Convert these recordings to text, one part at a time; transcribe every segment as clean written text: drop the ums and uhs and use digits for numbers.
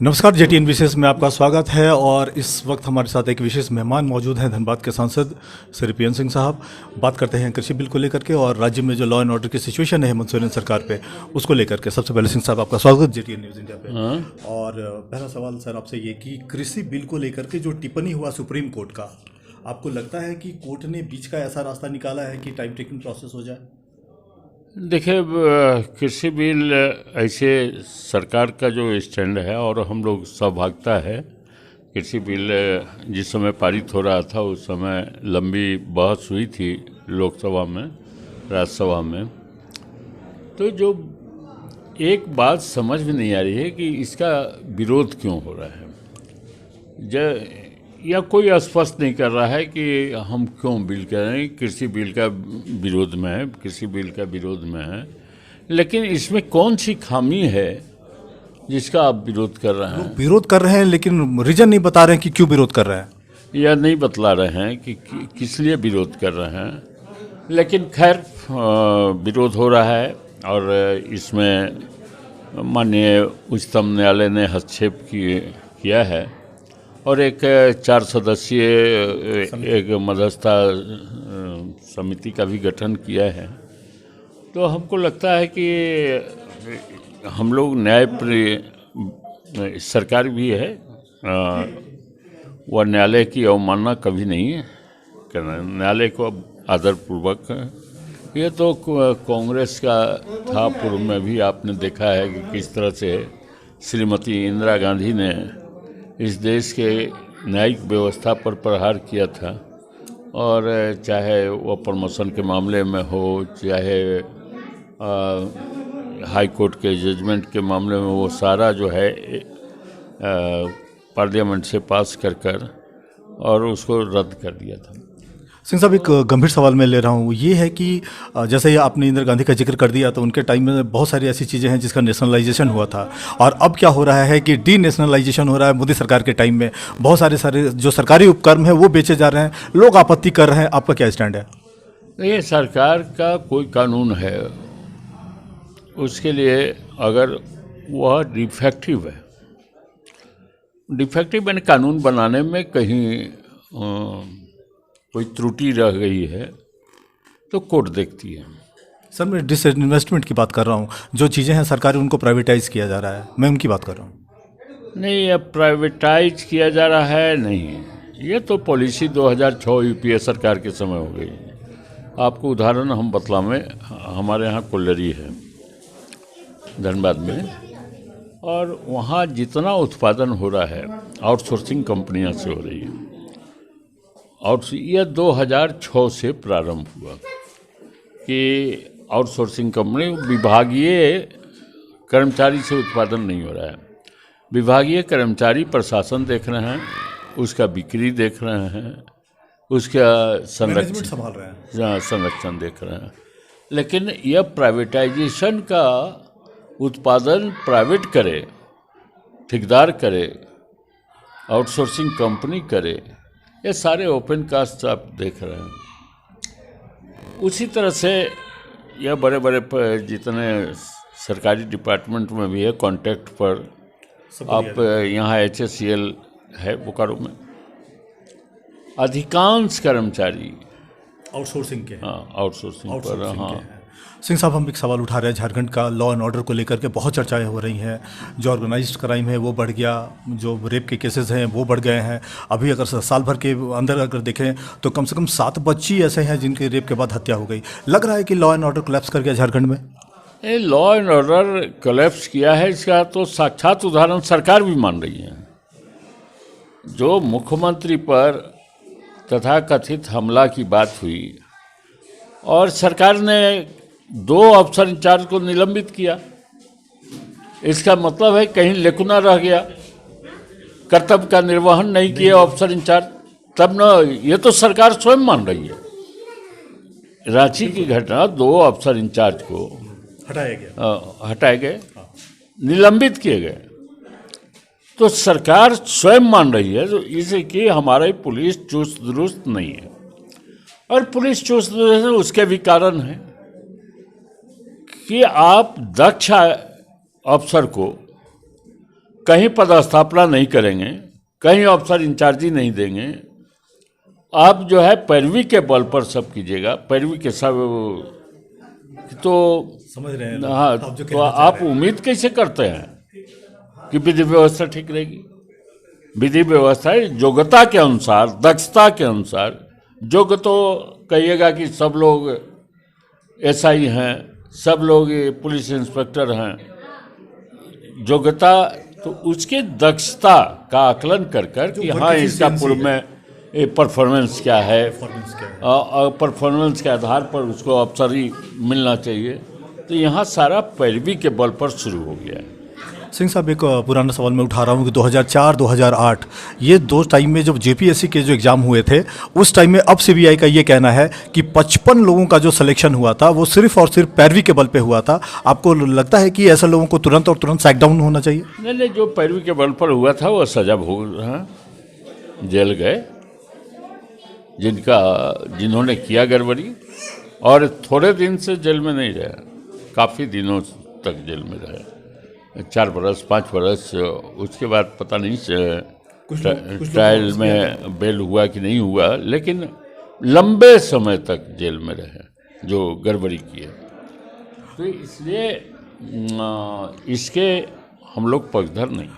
नमस्कार, जेटीएन विशेष में आपका स्वागत है। और इस वक्त हमारे साथ एक विशेष मेहमान मौजूद हैं, धनबाद के सांसद श्री पीएन सिंह साहब। बात करते हैं कृषि बिल को लेकर के और राज्य में जो लॉ एंड ऑर्डर की सिचुएशन है हेमंत सोरेन सरकार पे, उसको लेकर के। सबसे पहले सिंह साहब आपका स्वागत जेटीएन न्यूज़ इंडिया पे। और पहला सवाल सर आपसे ये कि कृषि बिल को लेकर के जो टिप्पणी हुआ सुप्रीम कोर्ट का, आपको लगता है कि कोर्ट ने बीच का ऐसा रास्ता निकाला है कि टाइम टेकिंग प्रोसेस हो जाए? देखिए, कृषि बिल ऐसे सरकार का जो स्टैंड है और हम लोग सौभाग्यता है। कृषि बिल जिस समय पारित हो रहा था उस समय लंबी बहस हुई थी लोकसभा में, राज्यसभा में। तो जो एक बात समझ में नहीं आ रही है कि इसका विरोध क्यों हो रहा है। या कोई स्पष्ट नहीं कर रहा है कि हम क्यों बिल कह रहे हैं। कृषि बिल का विरोध में है, कृषि बिल का विरोध में है, लेकिन इसमें कौन सी खामी है जिसका आप विरोध कर रहे हैं? विरोध कर रहे हैं लेकिन रीजन नहीं बता रहे हैं कि क्यों विरोध कर रहे हैं। या नहीं बतला रहे हैं कि किस लिए विरोध कर रहे हैं। लेकिन खैर, विरोध हो रहा है और इसमें माननीय उच्चतम न्यायालय ने हस्तक्षेप किया है और एक 4 सदस्यीय एक मध्यस्थता समिति का भी गठन किया है। तो हमको लगता है कि हम लोग सरकार भी है, वह न्यायालय की अवमानना कभी नहीं करना, न्यायालय को आदरपूर्वक। ये तो कांग्रेस का था, पूर्व में भी आपने देखा है कि किस तरह से श्रीमती इंदिरा गांधी ने इस देश के न्यायिक व्यवस्था पर प्रहार किया था। और चाहे वो प्रमोशन के मामले में हो, चाहे हाई कोर्ट के जजमेंट के मामले में, वो सारा जो है पार्लियामेंट से पास कर और उसको रद्द कर दिया था। सिंह साहब, एक गंभीर सवाल मैं ले रहा हूँ, ये है कि जैसे ये आपने इंदिरा गांधी का जिक्र कर दिया, तो उनके टाइम में बहुत सारी ऐसी चीज़ें हैं जिसका नेशनलाइजेशन हुआ था। और अब क्या हो रहा है कि डी नेशनलाइजेशन हो रहा है मोदी सरकार के टाइम में। बहुत सारे जो सरकारी उपक्रम हैं वो बेचे जा रहे हैं, लोग आपत्ति कर रहे हैं। आपका क्या स्टैंड है? ये सरकार का कोई कानून है, उसके लिए अगर वह डिफेक्टिव है, यानी कानून बनाने में कहीं कोई त्रुटि रह गई है तो कोर्ट देखती है। सर, मैं डिसइन्वेस्टमेंट की बात कर रहा हूँ। जो चीज़ें हैं सरकारी, उनको प्राइवेटाइज किया जा रहा है, मैं उनकी बात कर रहा हूँ। नहीं, अब प्राइवेटाइज किया जा रहा है नहीं, ये तो पॉलिसी 2006 यूपीए सरकार के समय हो गई। आपको उदाहरण हम बतला में, हमारे यहाँ कोल्लरी है धनबाद में, और वहाँ जितना उत्पादन हो रहा है आउटसोर्सिंग कंपनियों से हो रही है। और यह 2006 से प्रारंभ हुआ कि आउटसोर्सिंग कंपनी, विभागीय कर्मचारी से उत्पादन नहीं हो रहा है। विभागीय कर्मचारी प्रशासन देख रहे हैं, उसका बिक्री देख रहे हैं, उसका संरक्षण देख रहे हैं। लेकिन यह प्राइवेटाइजेशन का उत्पादन प्राइवेट करे, ठेकेदार करे, आउटसोर्सिंग कंपनी करे, ये सारे ओपन कास्ट आप देख रहे हैं। उसी तरह से यह बड़े बड़े जितने सरकारी डिपार्टमेंट में भी है, कॉन्ट्रैक्ट पर आप यहाँ HSCL है बोकारो में, अधिकांश कर्मचारी आउटसोर्सिंग के। हाँ, आउटसोर्सिंग पर। हाँ सिंह साहब, हम एक सवाल उठा रहे हैं झारखंड का लॉ एंड ऑर्डर को लेकर के। बहुत चर्चाएं हो रही हैं। जो ऑर्गेनाइज्ड क्राइम है वो बढ़ गया, जो रेप के केसेस हैं वो बढ़ गए हैं। अभी अगर साल भर के अंदर अगर देखें तो कम से कम 7 बच्ची ऐसे हैं जिनके रेप के बाद हत्या हो गई। लग रहा है कि लॉ एंड ऑर्डर कोलैप्स कर गया झारखंड में। ये लॉ एंड ऑर्डर कोलैप्स किया है, इसका तो साक्षात उदाहरण सरकार भी मान रही है। जो मुख्यमंत्री पर तथाकथित हमला की बात हुई और सरकार ने 2 अफसर इंचार्ज को निलंबित किया, इसका मतलब है कहीं लेकुना रह गया, कर्तव्य का निर्वहन नहीं किया अफसर इंचार्ज। तब न, ये तो सरकार स्वयं मान रही है। रांची की घटना, 2 अफसर इंचार्ज को हटाए गए, निलंबित किए गए, तो सरकार स्वयं मान रही है इसे कि हमारी पुलिस चुस्त दुरुस्त नहीं है। और पुलिस चुस्त दुरुस्त है, उसके भी कारण हैं कि आप दक्ष अफसर को कहीं पदस्थापना नहीं करेंगे, कहीं अफसर इंचार्जी नहीं देंगे। आप जो है पैरवी के बल पर सब कीजिएगा, पैरवी के सब तो समझ रहे हैं हाँ, आप जो तो आप उम्मीद कैसे करते हैं कि विधि व्यवस्था ठीक रहेगी? विधि व्यवस्था योग्यता के अनुसार, दक्षता के अनुसार। योग्य तो कहिएगा कि सब लोग एसआई हैं, सब लोग पुलिस इंस्पेक्टर हैं। योग्यता तो उसके दक्षता का आकलन कर कि हाँ इसका पूर्व में परफॉर्मेंस क्या है, परफॉर्मेंस के आधार पर उसको अफसरी मिलना चाहिए। तो यहाँ सारा पैरवी के बल पर शुरू हो गया है। सिंह साहब, एक पुराना सवाल मैं उठा रहा हूँ कि 2004-2008 ये दो टाइम में जब जेपीएससी के जो एग्ज़ाम हुए थे, उस टाइम में अब सीबीआई का ये कहना है कि 55 लोगों का जो सिलेक्शन हुआ था वो सिर्फ और सिर्फ पैरवी के बल पे हुआ था। आपको लगता है कि ऐसे लोगों को तुरंत और तुरंत सैक डाउन होना चाहिए? नहीं, जो पैरवी के बल पर हुआ था वो सजा भोग रहे हैं, जेल गए जिन्होंने किया गड़बड़ी, और थोड़े दिन से जेल में नहीं रहे, काफ़ी दिनों तक जेल में रहे, 4 बरस 5 बरस। उसके बाद पता नहीं ट्रायल में बेल हुआ कि नहीं हुआ, लेकिन लंबे समय तक जेल में रहे जो गड़बड़ी किए। तो इसलिए इसके हम लोग पक्षधर नहीं।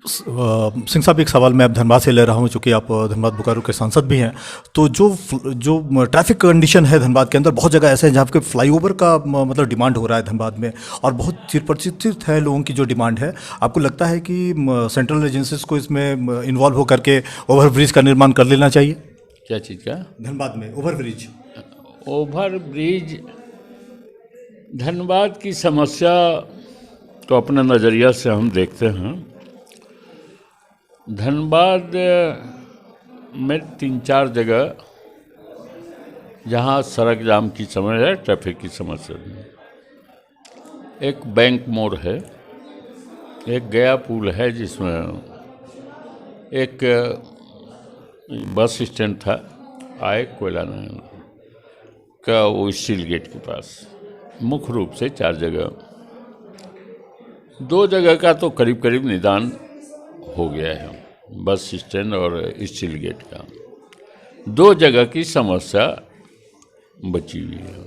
सिंह साहब, एक सवाल मैं अब धनबाद से ले रहा हूं, चूँकि आप धनबाद बोकारो के सांसद भी हैं। तो जो ट्रैफिक कंडीशन है धनबाद के अंदर, बहुत जगह ऐसे हैं जहाँ पे फ्लाईओवर का मतलब डिमांड हो रहा है धनबाद में, और बहुत चिरपरिचित है लोगों की जो डिमांड है। आपको लगता है कि सेंट्रल एजेंसीज को इसमें इन्वॉल्व होकर के ओवरब्रिज का निर्माण कर लेना चाहिए? क्या चीज़ का? धनबाद में ओवरब्रिज। ओवरब्रिज धनबाद की समस्या को अपने नज़रिया से हम देखते हैं। धनबाद में 3-4 जगह जहाँ सड़क जाम की समस्या है, ट्रैफिक की समस्या है। एक बैंक मोड़ है, एक गया पुल है जिसमें एक बस स्टैंड था, आए कोयला नगर का, वो स्टील गेट के पास। मुख्य रूप से 4 जगह, 2 जगह का तो करीब करीब निदान हो गया है, बस स्टैंड और स्टील गेट का। 2 जगह की समस्या बची हुई है।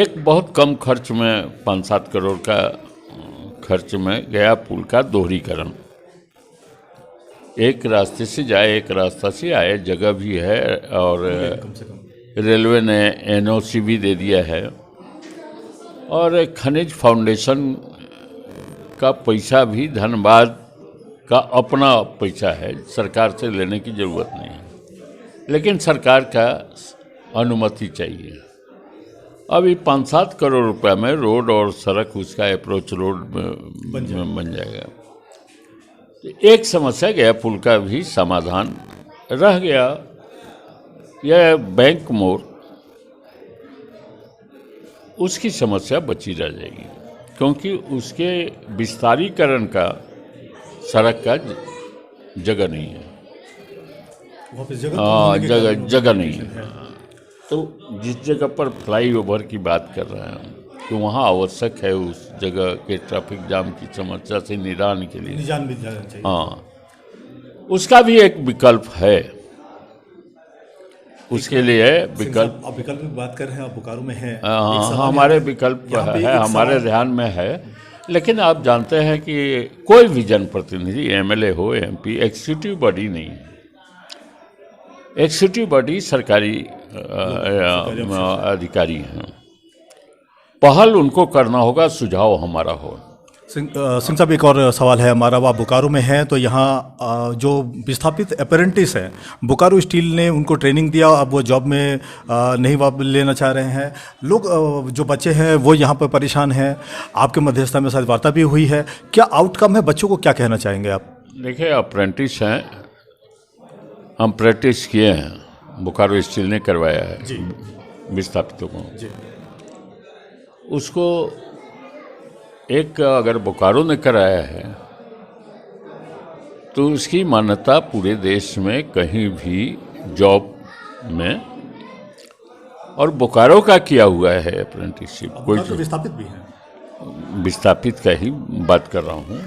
एक बहुत कम खर्च में 5-7 करोड़ का खर्च में गया पुल का दोहरीकरण, एक रास्ते से जाए एक रास्ता से आए, जगह भी है, और रेलवे ने एनओसी भी दे दिया है, और खनिज फाउंडेशन का पैसा भी धनबाद का अपना पैसा है, सरकार से लेने की ज़रूरत नहीं है, लेकिन सरकार का अनुमति चाहिए। अभी 5-7 करोड़ रुपए में रोड और सड़क, उसका अप्रोच रोड बन जाएगा। तो एक समस्या गया पुल का भी समाधान रह गया। यह बैंक मोड़, उसकी समस्या बची रह जाएगी, क्योंकि उसके विस्तारीकरण का सड़क का जगह नहीं है। जगह नहीं है। तो जिस जगह पर फ्लाईओवर की बात कर रहे हैं, तो वहाँ आवश्यक है उस जगह के ट्रैफिक जाम की समस्या से निदान के लिए। हाँ, उसका भी एक विकल्प है। उसके लिए विकल्प, आप विकल्प की बात कर रहे हैं, आप बोकारो में हैं। हमारे विकल्प है, हमारे ध्यान में है, लेकिन आप जानते हैं कि कोई भी जनप्रतिनिधि, एमएलए हो, एमपी, एग्जीक्यूटिव बॉडी नहीं है। एग्जीक्यूटिव बॉडी सरकारी अधिकारी हैं। पहल उनको करना होगा, सुझाव हमारा हो। सिंह साहब, एक और सवाल है हमारा। आप बोकारो में हैं, तो यहाँ जो विस्थापित अप्रेंटिस हैं, बोकारो स्टील ने उनको ट्रेनिंग दिया, अब वो जॉब में नहीं लेना चाह रहे हैं। लोग जो बच्चे हैं वो यहाँ पर परेशान हैं। आपके मध्यस्थता में शायद वार्ता भी हुई है, क्या आउटकम है? बच्चों को क्या कहना चाहेंगे आप? देखिए, अप्रेंटिस हैं, हम प्रैक्टिस किए हैं, बोकारो स्टील ने करवाया है विस्थापितों को। उसको एक अगर बोकारो ने कराया है तो उसकी मान्यता पूरे देश में कहीं भी जॉब में, और बोकारो का किया हुआ है अप्रेंटिसशिप। कोई तो विस्थापित भी हैं, विस्थापित का ही बात कर रहा हूँ।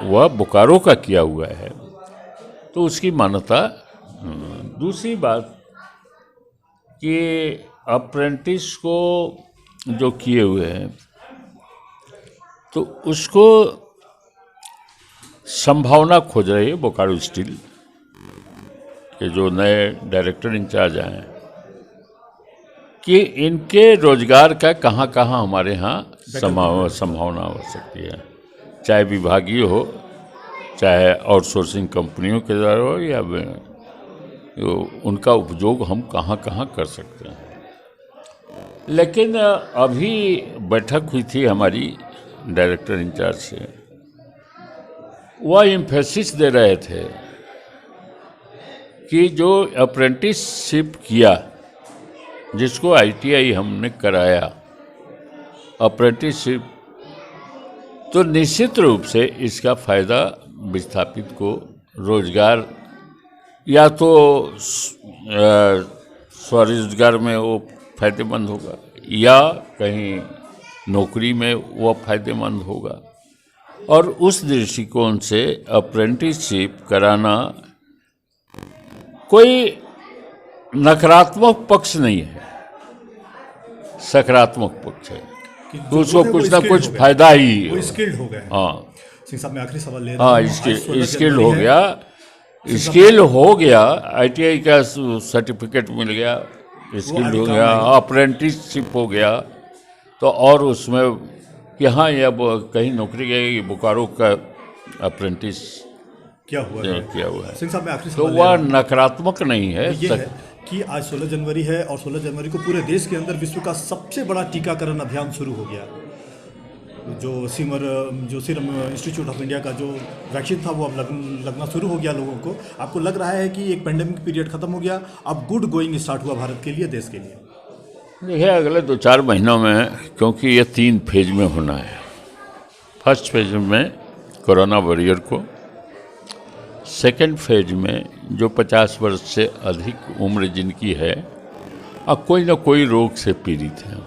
वह बोकारो का किया हुआ है, तो उसकी मान्यता। दूसरी बात कि अप्रेंटिस को जो किए हुए हैं, तो उसको संभावना खोज रही है बोकारो स्टील के जो नए डायरेक्टर इंचार्ज आए हैं कि इनके रोजगार का कहाँ कहाँ हमारे यहाँ संभावना हो सकती है, चाहे विभागीय हो, चाहे आउटसोर्सिंग कंपनियों के द्वारा हो, या उनका उपयोग हम कहाँ कहाँ कर सकते हैं। लेकिन अभी बैठक हुई थी हमारी डायरेक्टर इंचार्ज से, वह एम्फेसिस दे रहे थे कि जो अप्रेंटिसशिप किया, जिसको आईटीआई हमने कराया अप्रेंटिसशिप, तो निश्चित रूप से इसका फ़ायदा विस्थापित को रोजगार या तो स्वरोजगार में वो फायदेमंद होगा, या कहीं नौकरी में वो फायदेमंद होगा। और उस दृष्टिकोण से अप्रेंटिसशिप कराना कोई नकारात्मक पक्ष नहीं है, सकारात्मक पक्ष है कि उसको कुछ ना कुछ फायदा ही वो स्किल्ड हो गए। हाँ सिंह साहब, मैं आखिरी सवाल ले रहा हाँ, हूं। स्किल हो गया, स्किल हो गया, आईटीआई का सर्टिफिकेट मिल गया, स्किल्ड हो गया, अप्रेंटिसशिप हो गया, तो और उसमें कि हाँ या कहीं नौकरी गई, बोकारो का अप्रेंटिस क्या हुआ है। सिंह साहब, मैं आखिरी तो सवाल वह नकारात्मक नहीं है। ये है कि आज 16 जनवरी है और 16 जनवरी को पूरे देश के अंदर विश्व का सबसे बड़ा टीकाकरण अभियान शुरू हो गया। जो सीरम इंस्टीट्यूट ऑफ इंडिया का जो वैक्सीन था वो अब लगना शुरू हो गया लोगों को। आपको लग रहा है कि एक पेंडेमिक पीरियड खत्म हो गया, अब गुड गोइंग स्टार्ट हुआ भारत के लिए, देश के लिए? देखिए, अगले 2-4 महीनों में, क्योंकि ये 3 फेज में होना है। फर्स्ट फेज में कोरोना वॉरियर को, सेकेंड फेज में जो 50 वर्ष से अधिक उम्र जिनकी है और कोई ना कोई रोग से पीड़ित हैं,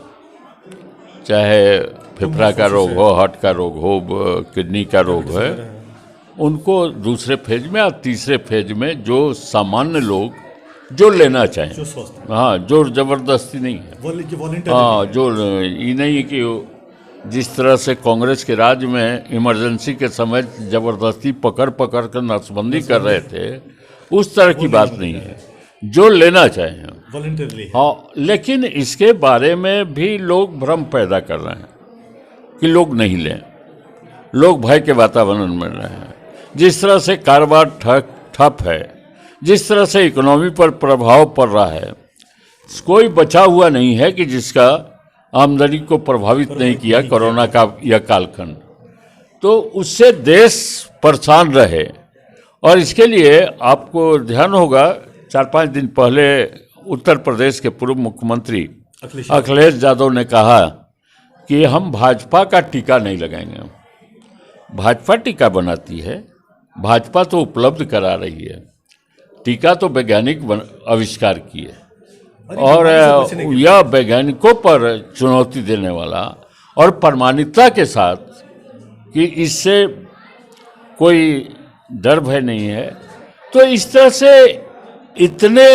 चाहे फेफड़ा का रोग हो, हार्ट का रोग हो, किडनी का रोग है, उनको दूसरे फेज में, और तीसरे फेज में जो सामान्य लोग जो लेना चाहें, जो स्वस्थ, हाँ, जो जबरदस्ती नहीं है, हाँ, जो ये नहीं है कि जिस तरह से कांग्रेस के राज में इमरजेंसी के समय जबरदस्ती पकड़ कर नसबंदी कर रहे थे, उस तरह की बात नहीं है, जो लेना चाहें वॉलंटरली। हाँ, लेकिन इसके बारे में भी लोग भ्रम पैदा कर रहे हैं कि लोग नहीं लें, लोग भय के वातावरण में रहे हैं। जिस तरह से कारोबार ठप है, जिस तरह से इकोनॉमी पर प्रभाव पड़ रहा है, कोई बचा हुआ नहीं है कि जिसका आमदनी को प्रभावित नहीं किया कोरोना का यह कालखंड। तो उससे देश परेशान रहे, और इसके लिए आपको ध्यान होगा 4-5 दिन पहले उत्तर प्रदेश के पूर्व मुख्यमंत्री अखिलेश यादव ने कहा कि हम भाजपा का टीका नहीं लगाएंगे। भाजपा टीका बनाती है, भाजपा तो उपलब्ध करा रही है, टीका तो वैज्ञानिक आविष्कार की है, और यह वैज्ञानिकों पर चुनौती देने वाला और प्रमाणिकता के साथ कि इससे कोई डर भय नहीं है। तो इस तरह से इतने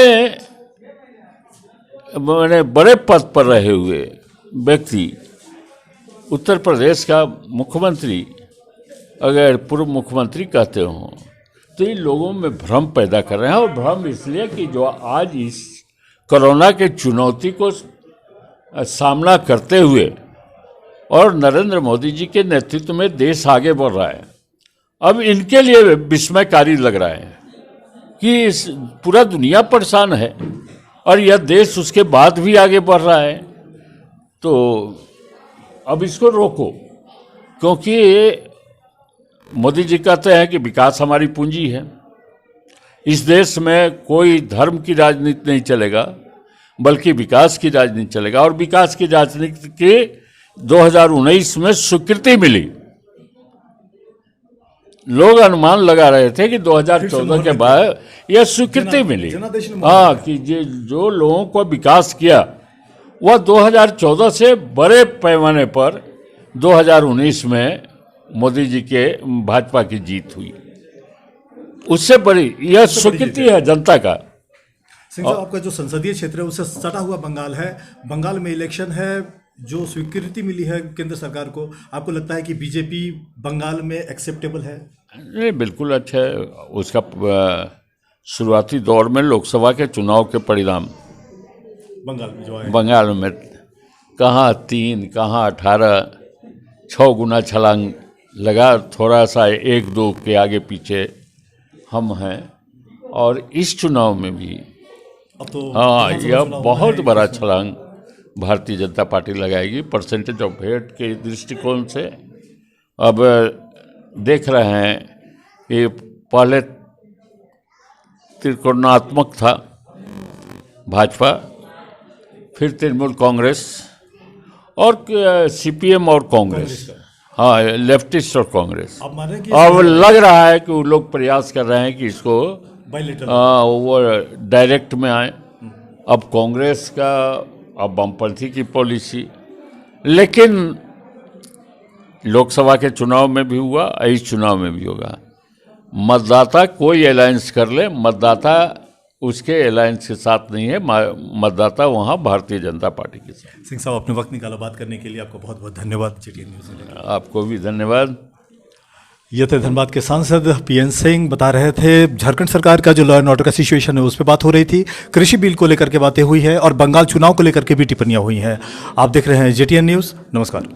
बड़े पद पर रहे हुए व्यक्ति, उत्तर प्रदेश का मुख्यमंत्री अगर पूर्व मुख्यमंत्री कहते हों, तो इन लोगों में भ्रम पैदा कर रहे हैं। और भ्रम इसलिए कि जो आज इस कोरोना के चुनौती को सामना करते हुए और नरेंद्र मोदी जी के नेतृत्व में देश आगे बढ़ रहा है, अब इनके लिए विस्मयकारी लग रहा है कि पूरा दुनिया परेशान है और यह देश उसके बाद भी आगे बढ़ रहा है। तो अब इसको रोको, क्योंकि मोदी जी कहते हैं कि विकास हमारी पूंजी है। इस देश में कोई धर्म की राजनीति नहीं चलेगा, बल्कि विकास की राजनीति चलेगा। और विकास की राजनीति के 2019 में स्वीकृति मिली। लोग अनुमान लगा रहे थे कि 2014 के बाद यह स्वीकृति मिली, हाँ, कि जो लोगों को विकास किया वह 2014 से बड़े पैमाने पर 2019 में मोदी जी के भाजपा की जीत हुई। उससे बड़ी यह स्वीकृति है जनता का। सिंह साहब, आपका जो संसदीय क्षेत्र है उससे सटा हुआ बंगाल है, बंगाल में इलेक्शन है, जो स्वीकृति मिली है केंद्र सरकार को, आपको लगता है कि बीजेपी बंगाल में एक्सेप्टेबल है? नहीं, बिल्कुल अच्छा है। उसका शुरुआती दौर में लोकसभा के चुनाव के परिणाम बंगाल में जो है, बंगाल में कहाँ 3, कहाँ 18, 6 गुना छलांग लगा। थोड़ा सा 1-2 के आगे पीछे हम हैं। और इस चुनाव में भी अब तो हाँ, विधानसभा यह चुनाव बहुत है, बड़ा छलांग भारतीय जनता पार्टी लगाएगी परसेंटेज ऑफ वोट के दृष्टिकोण से। अब देख रहे हैं कि पहले त्रिकोणात्मक था भाजपा, फिर तृणमूल कांग्रेस और सीपीएम और कांग्रेस, हाँ, लेफ्टिस्ट और कांग्रेस। आप मान रहे हैं कि अब लग रहा है कि वो लोग प्रयास कर रहे हैं कि इसको बाइलेटरल वो डायरेक्ट में आए। अब कांग्रेस का, अब वामपंथी की पॉलिसी, लेकिन लोकसभा के चुनाव में भी हुआ, इस चुनाव में भी होगा। मतदाता कोई अलायंस कर ले, मतदाता उसके अलायंस के साथ नहीं है, मतदाता वहाँ भारतीय जनता पार्टी के साथ। सिंह साहब, अपने वक्त निकाला बात करने के लिए आपको बहुत बहुत धन्यवाद। जीटीएन न्यूज़ से आपको भी धन्यवाद। ये थे धनबाद के सांसद पीएन सिंह, बता रहे थे झारखंड सरकार का जो लॉ एंड ऑर्डर का सिचुएशन है उस पर बात हो रही थी, कृषि बिल को लेकर के बातें हुई है और बंगाल चुनाव को लेकर के भी टिप्पणियां हुई हैं। आप देख रहे हैं जीटीएन न्यूज़। नमस्कार।